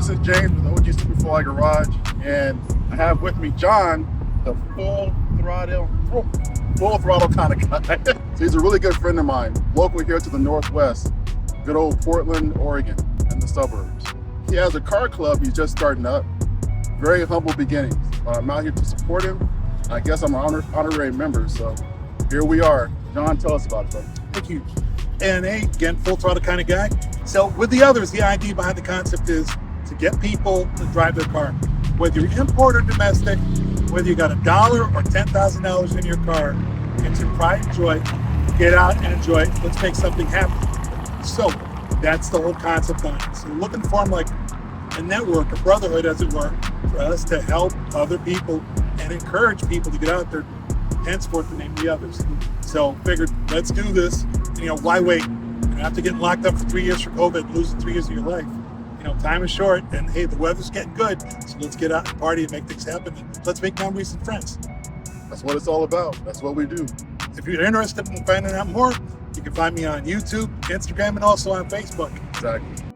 This is James with OG Superfly Garage, and I have with me John, the full throttle kind of guy. So he's a really good friend of mine, local here to the Northwest, good old Portland, Oregon, and the suburbs. He has a car club he's just starting up. Very humble beginnings. I'm out here to support him. I guess I'm an honorary member, so here we are. John, tell us about it, brother. Thank you. And again, full throttle kind of guy. So with the others, the idea behind the concept is to get people to drive their car. Whether you're import or domestic, whether you got $1 or $10,000 in your car, it's your pride and joy. Get out and enjoy it. Let's make something happen. So that's the whole concept on it. So looking for them like a network, a brotherhood, as it were, for us to help other people and encourage people to get out there, henceforth to name the others. So figured, let's do this. Why wait? After getting locked up for 3 years for COVID, losing 3 years of your life, time is short, and hey, the weather's getting good, so let's get out and party and make things happen. Let's make memories and friends. That's what it's all about. That's what we do. If you're interested in finding out more, you can find me on YouTube, Instagram, and also on Facebook. Exactly.